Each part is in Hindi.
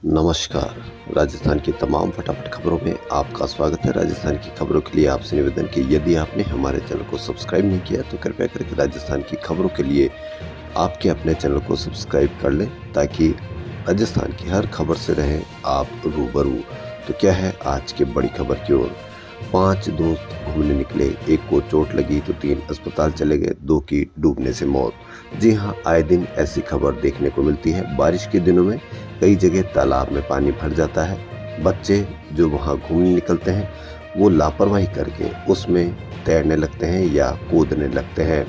नमस्कार। राजस्थान की तमाम फटाफट खबरों में आपका स्वागत है। राजस्थान की खबरों के लिए आपसे निवेदन कि यदि आपने हमारे चैनल को सब्सक्राइब नहीं किया तो कृपया करके राजस्थान की खबरों के लिए आपके अपने चैनल को सब्सक्राइब कर लें, ताकि राजस्थान की हर खबर से रहें आप रूबरू। तो क्या है आज की बड़ी खबर की ओर। 5 दोस्त घूमने निकले, एक को चोट लगी तो 3 अस्पताल चले गए, 2 की डूबने से मौत। जी हाँ, आए दिन ऐसी खबर देखने को मिलती है। बारिश के दिनों में कई जगह तालाब में पानी भर जाता है। बच्चे जो वहाँ घूमने निकलते हैं वो लापरवाही करके उसमें तैरने लगते हैं या कूदने लगते हैं।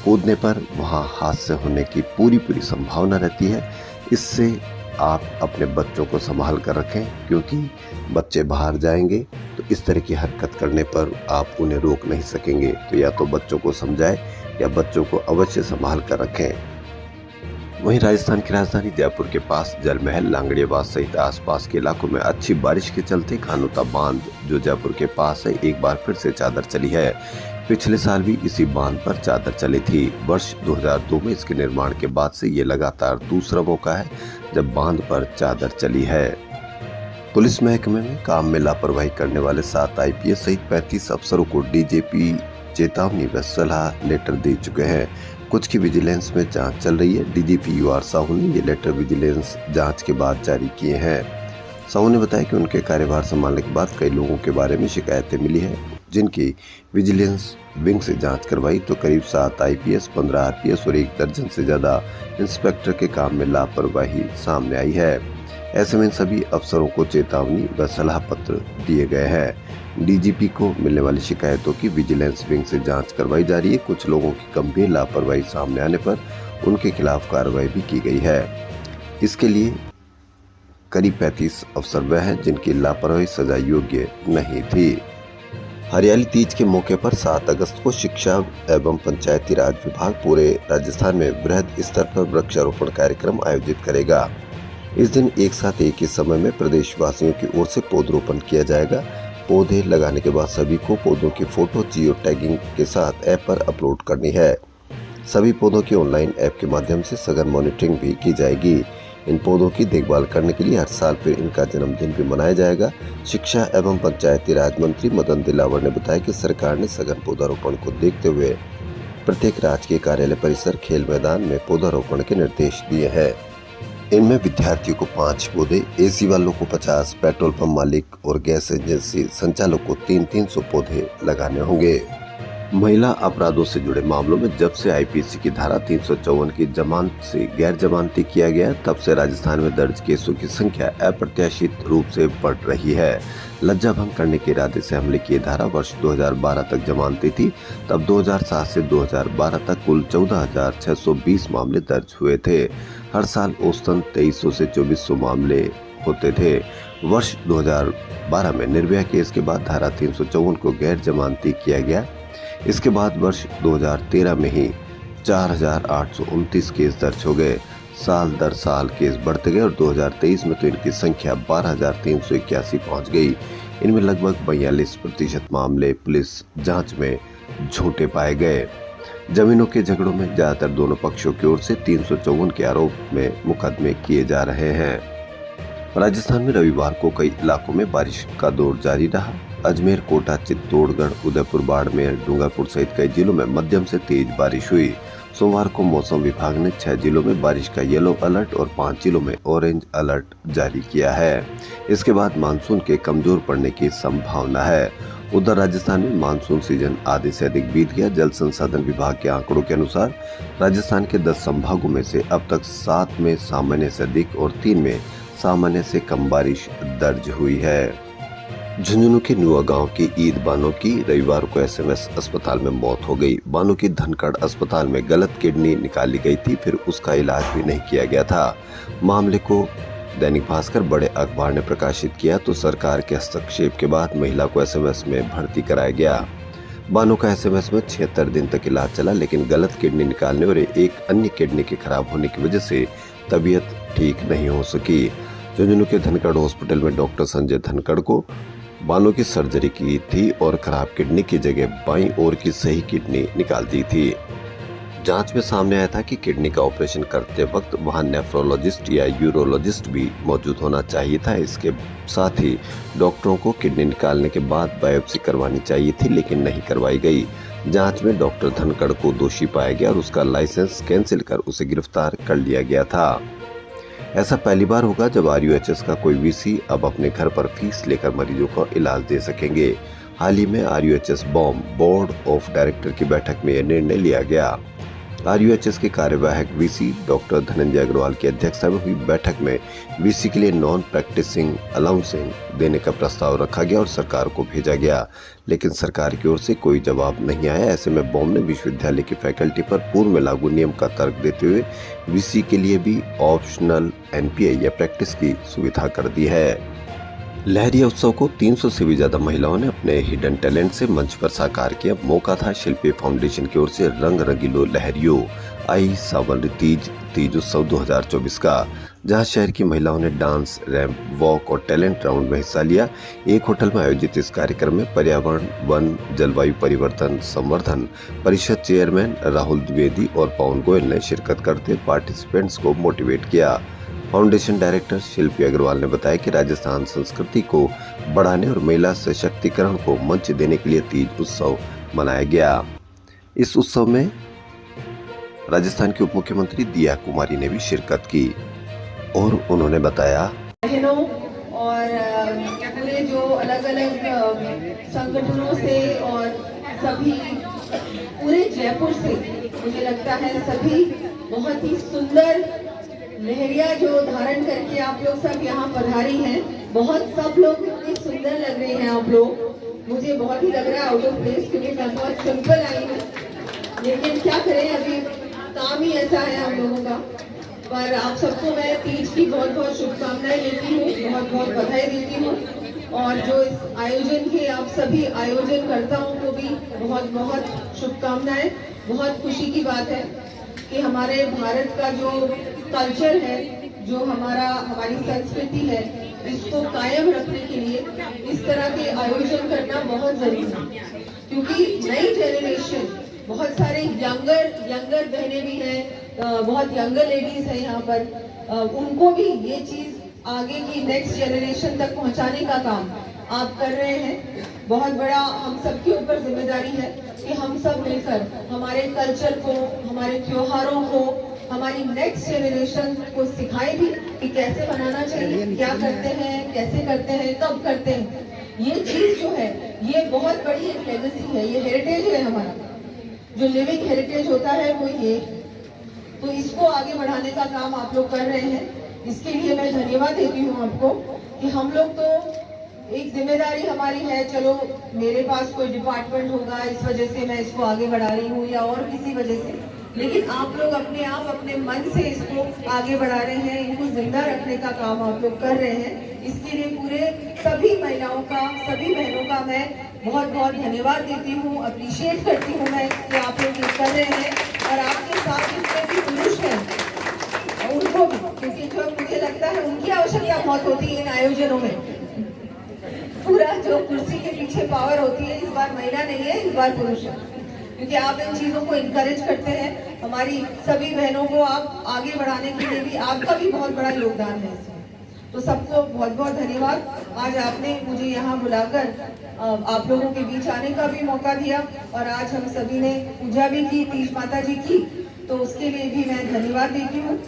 कूदने पर वहाँ हादसे होने की पूरी संभावना रहती है। इससे आप अपने बच्चों को संभाल कर रखें, क्योंकि बच्चे बाहर जाएंगे तो इस तरह की हरकत करने पर आप उन्हें रोक नहीं सकेंगे। तो या तो बच्चों को समझाएं या बच्चों को अवश्य संभाल कर रखें। वहीं राजस्थान की राजधानी जयपुर के पास जल महल, लांगड़ियाबाद सहित आसपास के इलाकों में अच्छी बारिश के चलते खानोता बांध जो जयपुर के पास है, एक बार फिर से चादर चली है। पिछले साल भी इसी बांध पर चादर चली थी। वर्ष 2002 में इसके निर्माण के बाद से ये लगातार दूसरा मौका है जब बांध पर चादर चली है। पुलिस महकमे में काम में लापरवाही करने वाले 7 IPS सहित 35 अफसरों को DGP चेतावनी व सलाह लेटर दे चुके हैं। कुछ की विजिलेंस में जांच चल रही है। DGP UR साहू ने ये लेटर विजिलेंस जांच के बाद जारी किए हैं। साहू ने बताया कि उनके कार्यभार संभालने के बाद कई लोगों के बारे में शिकायतें मिली है, जिनकी विजिलेंस विंग से जांच करवाई तो करीब 7 IPS, 15 RPS और 1 दर्जन से ज्यादा इंस्पेक्टर के काम में लापरवाही सामने आई है। ऐसे में सभी अफसरों को चेतावनी व सलाह पत्र दिए गए हैं। DGP को मिलने वाली शिकायतों की विजिलेंस विंग से जांच करवाई जा रही है। कुछ लोगों की गंभीर लापरवाही सामने आने पर उनके खिलाफ कार्रवाई भी की गई है। इसके लिए करीब 35 अफसर वह हैं जिनकी लापरवाही सजा योग्य नहीं थी। हरियाली तीज के मौके पर 7 अगस्त को शिक्षा एवं पंचायती राज विभाग पूरे राजस्थान में बृहद स्तर पर वृक्षारोपण कार्यक्रम आयोजित करेगा। इस दिन एक साथ एक ही समय में प्रदेशवासियों की ओर से पौधरोपण किया जाएगा। पौधे लगाने के बाद सभी को पौधों की फोटो जियो टैगिंग के साथ ऐप पर अपलोड करनी है। सभी पौधों की ऑनलाइन ऐप के माध्यम से सघन मॉनिटरिंग भी की जाएगी। इन पौधों की देखभाल करने के लिए हर साल फिर इनका जन्मदिन भी मनाया जाएगा। शिक्षा एवं पंचायती राज मंत्री मदन दिलावर ने बताया कि सरकार ने सघन पौधारोपण को देखते हुए प्रत्येक राजकीय कार्यालय परिसर, खेल मैदान में पौधारोपण के निर्देश दिए हैं। इनमें विद्यार्थियों को 5 पौधे, AC वालों को 50, पेट्रोल पंप मालिक और गैस एजेंसी संचालक को 300 पौधे लगाने होंगे। महिला अपराधों से जुड़े मामलों में जब से IPC की धारा 354 की जमानत से गैर जमानती किया गया, तब से राजस्थान में दर्ज केसों की संख्या अप्रत्याशित रूप से बढ़ रही है। लज्जा भंग करने के इरादे से हमले की धारा वर्ष 2012 तक जमानती थी। तब 2007 से 2012 तक कुल 14,620 मामले दर्ज हुए थे। हर साल औसतन 2300 से 2400 मामले होते थे। वर्ष 2012 में निर्भया केस के बाद धारा 354 को गैर जमानती किया गया। इसके बाद वर्ष 2013 में ही 4,829 केस दर्ज हो गए। साल दर साल केस बढ़ते गए और 2023 में तो इनकी संख्या 12,381 पहुंच गई। इनमें लगभग 42% मामले पुलिस जांच में झूठे पाए गए। जमीनों के झगड़ों में ज्यादातर दोनों पक्षों की ओर से 354 के आरोप में मुकदमे किए जा रहे हैं। राजस्थान में रविवार को कई इलाकों में बारिश का दौर जारी रहा। अजमेर, कोटा, चित्तौड़गढ़, उदयपुर, बाड़मेर, डूंगरपुर सहित कई जिलों में मध्यम से तेज बारिश हुई। सोमवार को मौसम विभाग ने 6 जिलों में बारिश का येलो अलर्ट और 5 जिलों में ऑरेंज अलर्ट जारी किया है। इसके बाद मानसून के कमजोर पड़ने की संभावना है। उधर राजस्थान में मानसून सीजन आधे से अधिक बीत गया। जल संसाधन विभाग के आंकड़ों के अनुसार राजस्थान के 10 संभागों में से अब तक 7 में सामान्य से अधिक और 3 में सामान्य से कम बारिश दर्ज हुई है। झुंझुनू के नुआ गांव की ईद बानो की रविवार को SMS अस्पताल में मौत हो गई। बानो की धनखड़ अस्पताल में गलत किडनी निकाली गई थी, फिर उसका इलाज भी नहीं किया गया था। मामले को दैनिक भास्कर बड़े अखबार ने प्रकाशित किया तो सरकार के हस्तक्षेप के बाद महिला को SMS में भर्ती कराया गया। बानो का SMS में 76 दिन तक इलाज चला, लेकिन गलत किडनी निकालने और एक अन्य किडनी के खराब होने की वजह से तबीयत ठीक नहीं हो सकी। झुंझुनू के धनखड़ हॉस्पिटल में डॉक्टर संजय धनखड़ को बानो की सर्जरी की थी और खराब किडनी की जगह बाईं ओर की सही किडनी निकाल दी थी। जांच में सामने आया था कि किडनी का ऑपरेशन करते वक्त वहां नेफ्रोलॉजिस्ट या यूरोलॉजिस्ट भी मौजूद होना चाहिए था। इसके साथ ही डॉक्टरों को किडनी निकालने के बाद बायोप्सी करवानी चाहिए थी, लेकिन नहीं करवाई गई। जांच में डॉक्टर धनखड़ को दोषी पाया गया और उसका लाइसेंस कैंसिल कर उसे गिरफ्तार कर लिया गया था। ऐसा पहली बार होगा जब RUHS का कोई VC अब अपने घर पर फीस लेकर मरीजों को इलाज दे सकेंगे। हाल ही में RUHS बोर्ड ऑफ डायरेक्टर की बैठक में यह निर्णय लिया गया। RUHS के कार्यवाहक VC डॉक्टर धनंजय अग्रवाल की अध्यक्षता में हुई बैठक में VC के लिए नॉन प्रैक्टिसिंग अलाउंसिंग देने का प्रस्ताव रखा गया और सरकार को भेजा गया, लेकिन सरकार की ओर से कोई जवाब नहीं आया। ऐसे में बॉम ने विश्वविद्यालय की फैकल्टी पर पूर्व में लागू नियम का तर्क देते हुए VC के लिए भी ऑप्शनल NPI या प्रैक्टिस की सुविधा कर दी है। लहरिया उत्सव को 300 से भी ज्यादा महिलाओं ने अपने हिडन टैलेंट से मंच पर साकार किया। मौका था शिल्पी फाउंडेशन की ओर से रंग रंगीलो लहरियो आई सावन तीज उत्सव 2024 का, जहां शहर की महिलाओं ने डांस, रैंप वॉक और टैलेंट राउंड में हिस्सा लिया। एक होटल में आयोजित इस कार्यक्रम में पर्यावरण, वन, जलवायु परिवर्तन संवर्धन परिषद चेयरमैन राहुल द्विवेदी और पवन गोयल ने शिरकत करते पार्टिसिपेंट्स को मोटिवेट किया। फाउंडेशन डायरेक्टर शिल्पी अग्रवाल ने बताया कि राजस्थान संस्कृति को बढ़ाने और महिला सशक्तिकरण को मंच देने के लिए तीज उत्सव मनाया गया। इस उत्सव में राजस्थान की उप मुख्यमंत्री दिया कुमारी ने भी शिरकत की और उन्होंने बताया, बहनों और पूरे जो अलग अलग संगठनों से और सभी पूरे जयपुर से मुझे लगता है सभी बहुत ही सुंदर लहरिया जो धारण करके आप लोग सब यहाँ पधारी हैं। बहुत सब लोग इतने सुंदर लग रहे हैं आप लोग। मुझे बहुत ही लग रहा है आउट ऑफ प्लेस, क्योंकि मैं बहुत सिंपल आई हूँ, लेकिन क्या करें अभी काम ही ऐसा है हम लोगों का। पर आप सबको मैं तीज की बहुत बहुत शुभकामनाएं देती हूँ, बहुत बहुत बधाई देती हूँ। और जो इस आयोजन के आप सभी आयोजनकर्ताओं को भी बहुत बहुत शुभकामनाएं। बहुत खुशी की बात है कि हमारे भारत का जो कल्चर है, जो हमारी संस्कृति है, इसको कायम रखने के लिए इस तरह के आयोजन करना बहुत जरूरी है। क्योंकि नई जनरेशन, बहुत सारे यंगर बहनें भी हैं, बहुत यंगर लेडीज हैं यहाँ पर, उनको भी ये चीज आगे की नेक्स्ट जनरेशन तक पहुँचाने का काम आप कर रहे हैं। बहुत बड़ा हम सबके ऊपर जिम्मेदारी है कि हम सब मिलकर हमारे कल्चर को, हमारे त्योहारों को, हमारी नेक्स्ट जनरेशन को सिखाए भी कि कैसे बनाना चाहिए, क्या करते हैं, कैसे करते हैं, कब करते हैं। ये चीज जो है ये बहुत बड़ी एक लेगेसी है, ये हेरिटेज है हमारा, जो लिविंग हेरिटेज होता है वो ये। तो इसको आगे बढ़ाने का काम आप लोग कर रहे हैं, इसके लिए मैं धन्यवाद देती हूँ आपको। कि हम लोग तो एक जिम्मेदारी हमारी है, चलो मेरे पास कोई डिपार्टमेंट होगा इस वजह से मैं इसको आगे बढ़ा रही हूँ या और किसी वजह से, लेकिन आप लोग अपने आप अपने मन से इसको आगे बढ़ा रहे हैं, इनको जिंदा रखने का काम आप लोग कर रहे हैं। इसके लिए पूरे सभी महिलाओं का, सभी बहनों का मैं बहुत बहुत धन्यवाद देती हूँ, अप्रिशिएट करती हूँ मैं कि आप लोग ये कर रहे हैं। और आपके साथ जितने भी पुरुष हैं उनको भी, क्योंकि जो मुझे लगता है उनकी आवश्यकता बहुत होती है इन आयोजनों में। पूरा जो कुर्सी के पीछे पावर होती है इस बार महिला नहीं है, इस बार पुरुष है, क्योंकि आप इन चीजों को इनकरेज करते हैं। हमारी सभी बहनों को आप आगे बढ़ाने के लिए भी आपका भी बहुत बड़ा योगदान है इसमें। तो सबको बहुत बहुत धन्यवाद। आज आपने मुझे यहाँ बुलाकर आप लोगों के बीच आने का भी मौका दिया, और आज हम सभी ने पूजा भी की, तीज माता जी की, तो उसके लिए भी मैं धन्यवाद देती हूँ।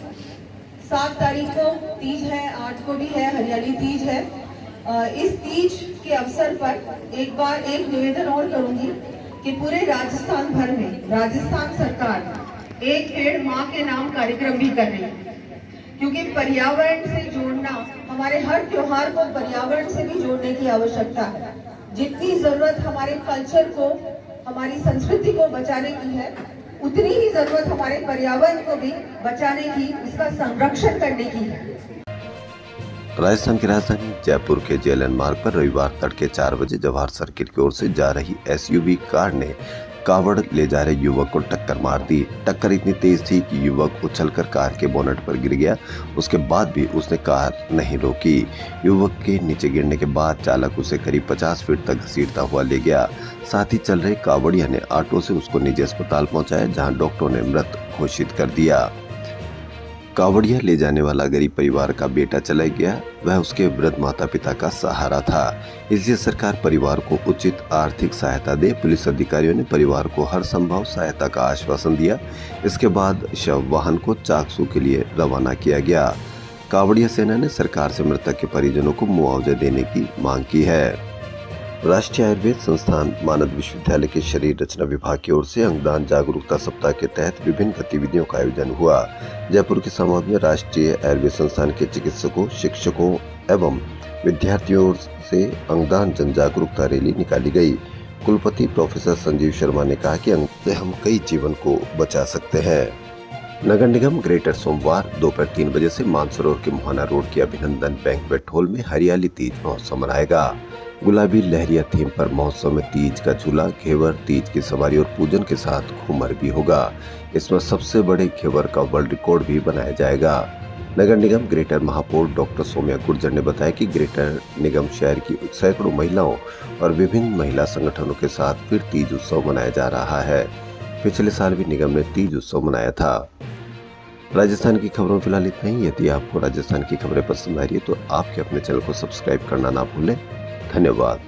7 तारीख को तीज है, 8 को भी है, हरियाली तीज है। इस तीज के अवसर पर एक बार एक निवेदन और करूंगी कि पूरे राजस्थान भर में राजस्थान सरकार एक पेड़ माँ के नाम कार्यक्रम भी कर रही है, क्योंकि पर्यावरण से जोड़ना, हमारे हर त्योहार को पर्यावरण से भी जोड़ने की आवश्यकता है। जितनी जरूरत हमारे कल्चर को, हमारी संस्कृति को बचाने की है, उतनी ही जरूरत हमारे पर्यावरण को भी बचाने की, उसका संरक्षण करने की है। राजस्थान की राजधानी जयपुर के JLN मार्ग पर रविवार तड़के 4 बजे जवाहर सर्किट की ओर से जा रही SUV कार ने कावड़ ले जा रहे युवक को टक्कर मार दी। टक्कर इतनी तेज थी कि युवक उछलकर कार के बोनट पर गिर गया। उसके बाद भी उसने कार नहीं रोकी। युवक के नीचे गिरने के बाद चालक उसे करीब 50 फीट तक घसीटता हुआ ले गया। साथ ही चल रहे कावड़िया ने ऑटो से उसको निजी अस्पताल पहुंचाया, जहां डॉक्टरों ने मृत घोषित कर दिया। कावड़िया ले जाने वाला गरीब परिवार का बेटा चला गया। वह उसके वृद्ध माता पिता का सहारा था, इसलिए सरकार परिवार को उचित आर्थिक सहायता दे। पुलिस अधिकारियों ने परिवार को हर संभव सहायता का आश्वासन दिया। इसके बाद शव वाहन को चाकसू के लिए रवाना किया गया। कावड़िया सेना ने सरकार से मृतक के परिजनों को मुआवजा देने की मांग की है। राष्ट्रीय आयुर्वेद संस्थान मानद विश्वविद्यालय के शरीर रचना विभाग की ओर से अंगदान जागरूकता सप्ताह के तहत विभिन्न गतिविधियों का आयोजन हुआ। जयपुर के समाज में राष्ट्रीय आयुर्वेद संस्थान के चिकित्सकों, शिक्षकों एवं विद्यार्थियों से अंगदान जन जागरूकता रैली निकाली गई। कुलपति प्रोफेसर संजीव शर्मा ने कहा कि अंग से हम कई जीवन को बचा सकते हैं। नगर निगम ग्रेटर सोमवार दोपहर 3 बजे से मानसरोवर के मोहाना रोड के अभिनंदन बैंक्वेट हॉल में हरियाली तीज महोत्सव मनाएगा। गुलाबी लहरिया थीम पर महोत्सव में तीज का झूला, घेवर, तीज की सवारी और पूजन के साथ घूमर भी होगा। इसमें सबसे बड़े घेवर का वर्ल्ड रिकॉर्ड भी बनाया जाएगा। नगर निगम ग्रेटर महापौर डॉक्टर सौम्या गुर्जर ने बताया कि ग्रेटर निगम शहर की सैकड़ों महिलाओं और विभिन्न महिला संगठनों के साथ फिर तीज उत्सव मनाया जा रहा है। पिछले साल भी निगम ने तीज उत्सव मनाया था। राजस्थान की खबरों में फिलहाल इतना ही। यदि आपको राजस्थान की खबरें पसंद आ रही है तो आपके अपने चैनल को सब्सक्राइब करना ना भूलें। धन्यवाद।